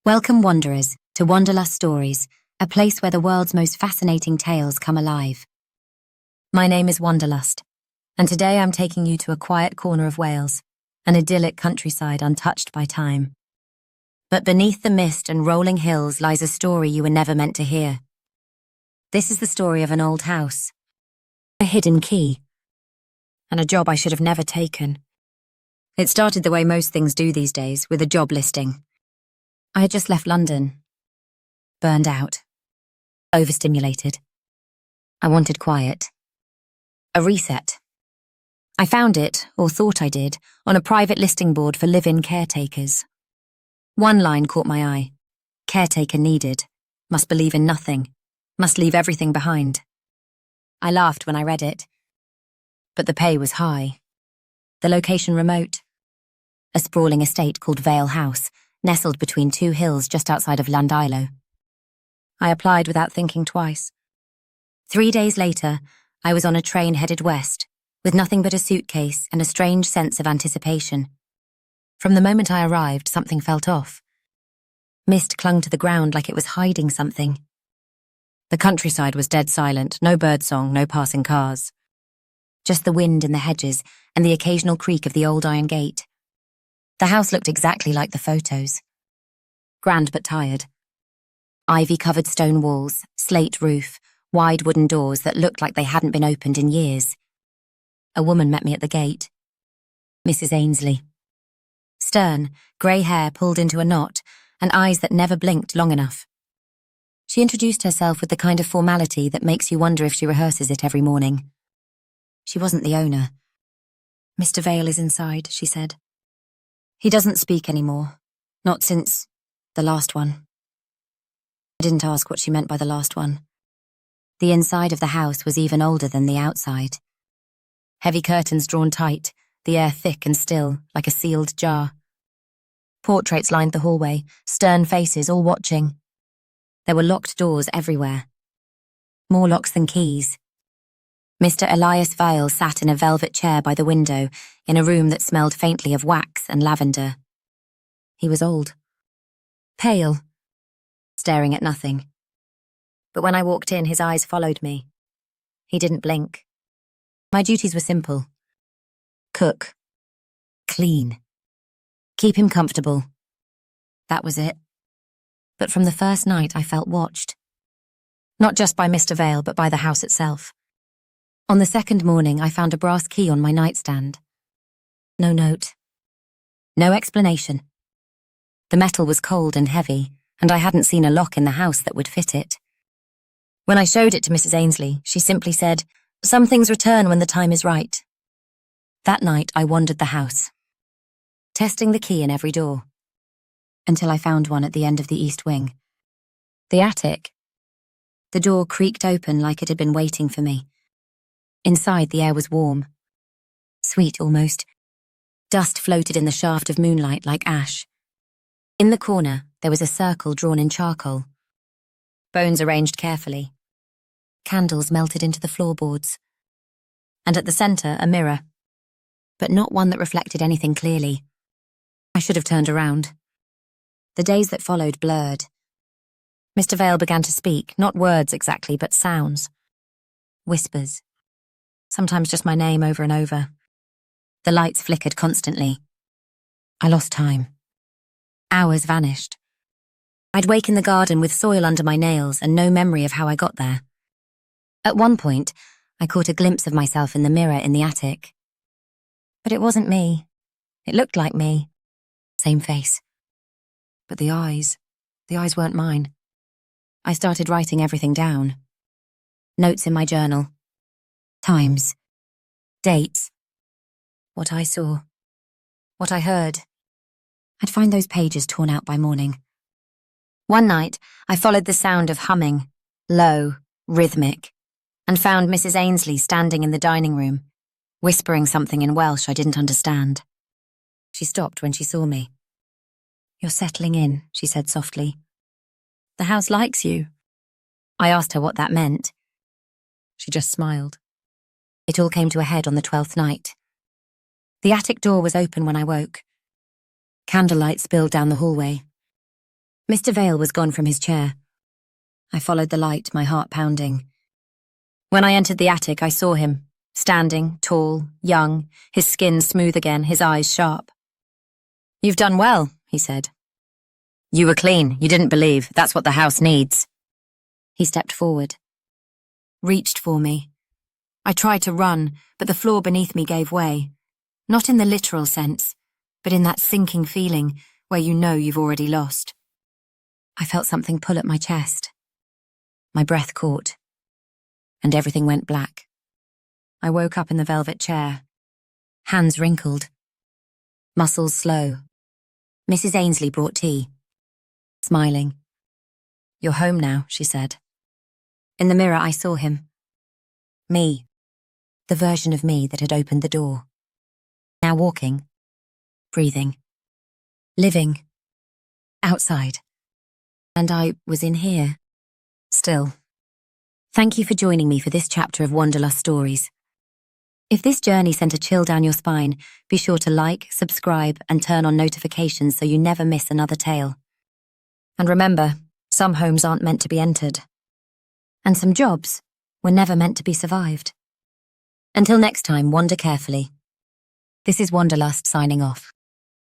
Welcome, wanderers, to Wanderlust Stories, a place where the world's most fascinating tales come alive. My name is Wanderlust, and today I'm taking you to a quiet corner of Wales, an idyllic countryside untouched by time. But beneath the mist and rolling hills lies a story you were never meant to hear. This is the story of an old house, a hidden key, and a job I should have never taken. It started the way most things do these days, with a job listing. I had just left London. Burned out. Overstimulated. I wanted quiet. A reset. I found it, or thought I did, on a private listing board for live-in caretakers. One line caught my eye. Caretaker needed. Must believe in nothing. Must leave everything behind. I laughed when I read it. But the pay was high. The location remote. A sprawling estate called Vale House, nestled between two hills just outside of Llandeilo. I applied without thinking twice. 3 days later, I was on a train headed west, with nothing but a suitcase and a strange sense of anticipation. From the moment I arrived, something felt off. Mist clung to the ground like it was hiding something. The countryside was dead silent, no birdsong, no passing cars. Just the wind in the hedges and the occasional creak of the old iron gate. The house looked exactly like the photos. Grand but tired. Ivy-covered stone walls, slate roof, wide wooden doors that looked like they hadn't been opened in years. A woman met me at the gate. Mrs. Ainsley. Stern, grey hair pulled into a knot, and eyes that never blinked long enough. She introduced herself with the kind of formality that makes you wonder if she rehearses it every morning. She wasn't the owner. "Mr. Vale is inside," she said. "He doesn't speak anymore. Not since the last one." I didn't ask what she meant by the last one. The inside of the house was even older than the outside. Heavy curtains drawn tight, the air thick and still, like a sealed jar. Portraits lined the hallway, stern faces all watching. There were locked doors everywhere. More locks than keys. Mr. Elias Vale sat in a velvet chair by the window in a room that smelled faintly of wax and lavender. He was old. Pale. Staring at nothing. But when I walked in, his eyes followed me. He didn't blink. My duties were simple. Cook. Clean. Keep him comfortable. That was it. But from the first night, I felt watched. Not just by Mr. Vale, but by the house itself. On the second morning, I found a brass key on my nightstand. No note. No explanation. The metal was cold and heavy, and I hadn't seen a lock in the house that would fit it. When I showed it to Mrs. Ainsley, she simply said, "Some things return when the time is right." That night, I wandered the house, testing the key in every door, until I found one at the end of the east wing. The attic. The door creaked open like it had been waiting for me. Inside, the air was warm. Sweet, almost. Dust floated in the shaft of moonlight like ash. In the corner, there was a circle drawn in charcoal. Bones arranged carefully. Candles melted into the floorboards. And at the centre, a mirror. But not one that reflected anything clearly. I should have turned around. The days that followed blurred. Mr. Vale began to speak, not words exactly, but sounds. Whispers. Sometimes just my name over and over. The lights flickered constantly. I lost time. Hours vanished. I'd wake in the garden with soil under my nails and no memory of how I got there. At one point, I caught a glimpse of myself in the mirror in the attic. But it wasn't me. It looked like me. Same face. But the eyes weren't mine. I started writing everything down. Notes in my journal. Times. Dates. What I saw. What I heard. I'd find those pages torn out by morning. One night, I followed the sound of humming, low, rhythmic, and found Mrs. Ainsley standing in the dining room, whispering something in Welsh I didn't understand. She stopped when she saw me. "You're settling in," she said softly. "The house likes you." I asked her what that meant. She just smiled. It all came to a head on the 12th night. The attic door was open when I woke. Candlelight spilled down the hallway. Mr. Vale was gone from his chair. I followed the light, my heart pounding. When I entered the attic, I saw him, standing, tall, young, his skin smooth again, his eyes sharp. "You've done well," he said. "You were clean, you didn't believe, that's what the house needs." He stepped forward, reached for me. I tried to run, but the floor beneath me gave way. Not in the literal sense, but in that sinking feeling where you know you've already lost. I felt something pull at my chest. My breath caught, and everything went black. I woke up in the velvet chair, hands wrinkled, muscles slow. Mrs. Ainsley brought tea. Smiling. "You're home now," she said. In the mirror I saw him. Me. The version of me that had opened the door. Now walking, breathing, living, outside. And I was in here, still. Thank you for joining me for this chapter of Wanderlust Stories. If this journey sent a chill down your spine, be sure to like, subscribe, and turn on notifications so you never miss another tale. And remember, some homes aren't meant to be entered. And some jobs were never meant to be survived. Until next time, wander carefully. This is Wanderlust signing off.